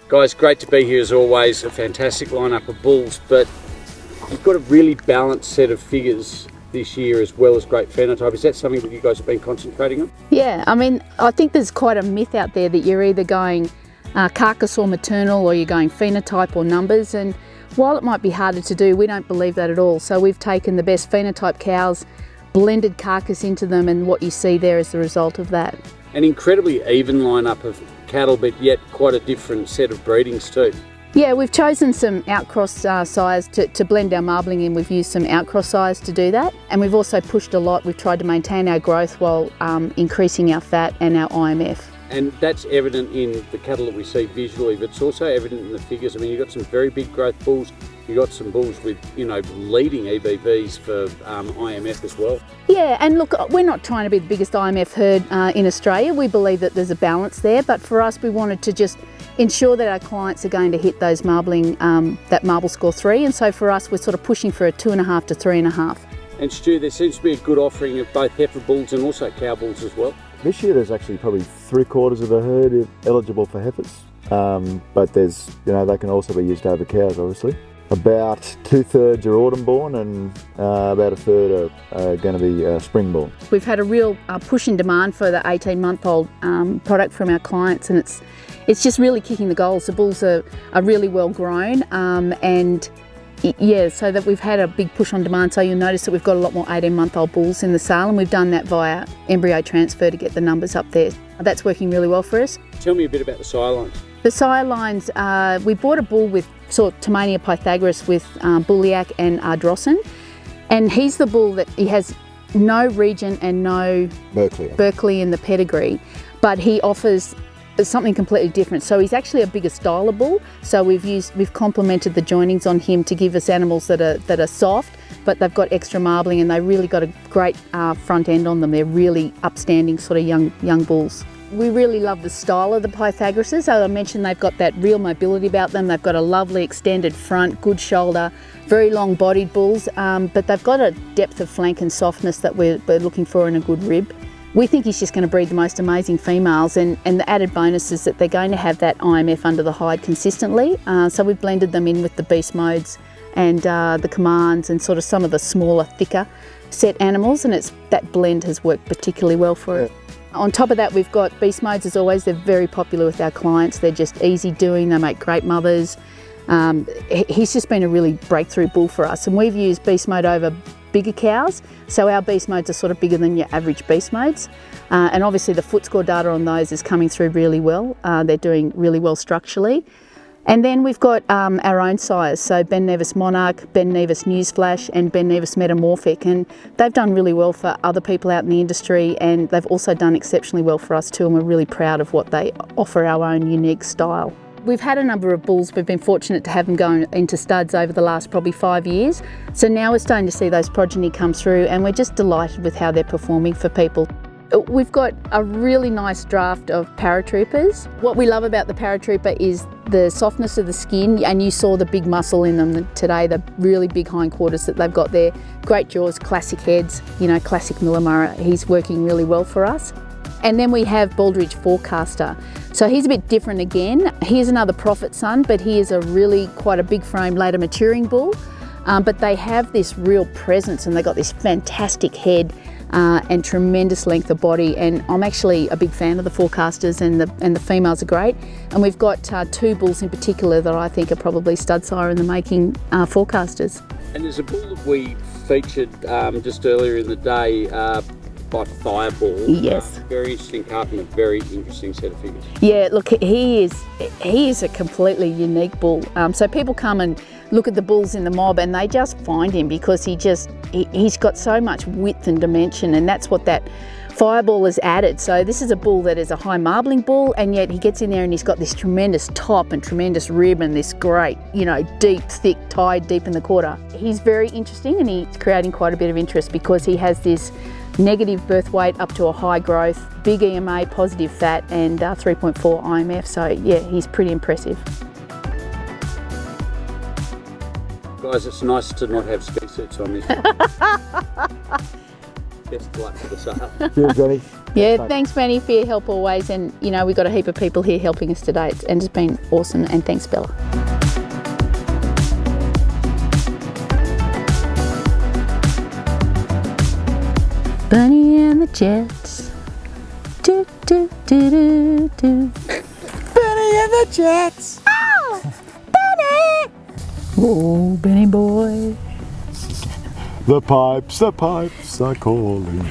Guys, great to be here as always. A fantastic lineup of bulls, but you've got a really balanced set of figures this year as well as great phenotype. Is that something that you guys have been concentrating on? Yeah, I mean, I think there's quite a myth out there that you're either going carcass or maternal, or you're going phenotype or numbers, and while it might be harder to do, we don't believe that at all. So we've taken the best phenotype cows, blended carcass into them, and what you see there is the result of that. An incredibly even lineup of cattle, but yet quite a different set of breedings too. Yeah, we've chosen some outcross sires to blend our marbling in. We've used some outcross sires to do that, and we've also pushed a lot. We've tried to maintain our growth while increasing our fat and our IMF. And that's evident in the cattle that we see visually, but it's also evident in the figures. I mean, you've got some very big growth bulls. You've got some bulls with, leading EBVs for IMF as well. Yeah, and look, we're not trying to be the biggest IMF herd in Australia. We believe that there's a balance there, but for us, we wanted to just ensure that our clients are going to hit those marbling, that marble score 3. And so for us, we're sort of pushing for a 2.5 to 3.5. And Stu, there seems to be a good offering of both heifer bulls and also cow bulls as well. This year there's actually probably 3/4 of the herd eligible for heifers, but there's, they can also be used over cows, obviously. About 2/3 are autumn born, and about 1/3 are going to be spring born. We've had a real push in demand for the 18-month-old product from our clients, and it's just really kicking the goals. The bulls are really well grown, and yeah, so that we've had a big push on demand. So you'll notice that we've got a lot more 18-month-old bulls in the sale, and we've done that via embryo transfer to get the numbers up there. That's working really well for us. Tell me a bit about the sire lines. The sire lines, we bought a bull with sort of Tamania pythagoras with Bulliac and Ardrossan, and he's the bull that he has no region and no Berkeley in the pedigree, but he offers something completely different. So he's actually a bigger style of bull. So we've complemented the joinings on him to give us animals that are soft, but they've got extra marbling, and they really got a great front end on them. They're really upstanding sort of young bulls. We really love the style of the Pythagoras. As I mentioned, they've got that real mobility about them. They've got a lovely extended front, good shoulder, very long-bodied bulls, but they've got a depth of flank and softness that we're looking for in a good rib. We think he's just going to breed the most amazing females, and the added bonus is that they're going to have that IMF under the hide consistently. So we've blended them in with the beast modes and the commands and sort of some of the smaller, thicker set animals, and that blend has worked particularly well for it. On top of that, we've got beast modes as always. They're very popular with our clients. They're just easy doing, they make great mothers. He's just been a really breakthrough bull for us, and we've used beast mode over bigger cows, so our beast modes are sort of bigger than your average beast modes, and obviously the foot score data on those is coming through really well. They're doing really well structurally. And then we've got our own sires, so Ben Nevis Monarch, Ben Nevis Newsflash and Ben Nevis Metamorphic, and they've done really well for other people out in the industry, and they've also done exceptionally well for us too, and we're really proud of what they offer, our own unique style. We've had a number of bulls. We've been fortunate to have them going into studs over the last probably 5 years. So now we're starting to see those progeny come through, and we're just delighted with how they're performing for people. We've got a really nice draft of paratroopers. What we love about the paratrooper is the softness of the skin, and you saw the big muscle in them today, the really big hindquarters that they've got there. Great jaws, classic heads, classic Millamara. He's working really well for us. And then we have Baldridge Forecaster. So he's a bit different again. He's another Prophet son, but he is quite a big frame, later maturing bull. But they have this real presence, and they've got this fantastic head and tremendous length of body. And I'm actually a big fan of the Forecasters, and the females are great. And we've got 2 bulls in particular that I think are probably stud sire in the making Forecasters. And there's a bull that we featured just earlier in the day by Fireball. Yes. Very interesting carp and a very interesting set of figures. Yeah, look, he is a completely unique bull. So people come and look at the bulls in the mob, and they just find him because he's got so much width and dimension, and that's what that Fireball has added. So this is a bull that is a high marbling bull, and yet he gets in there and he's got this tremendous top and tremendous rib and this great, deep, thick tide deep in the quarter. He's very interesting, and he's creating quite a bit of interest because he has this negative birth weight up to a high growth, big EMA, positive fat, and 3.4 IMF. So yeah, he's pretty impressive. Guys, it's nice to not have ski suits on this one. best of luck for the sale. Cheers, Benny. Yeah, thanks, Benny, for your help always. And, you know, we've got a heap of people here helping us today, and it's been awesome. And thanks, Bella. Bunny and the Jets. Do, do, do, do, do. Benny and the Jets. Oh, Benny! Oh, Benny boy. The pipes are calling.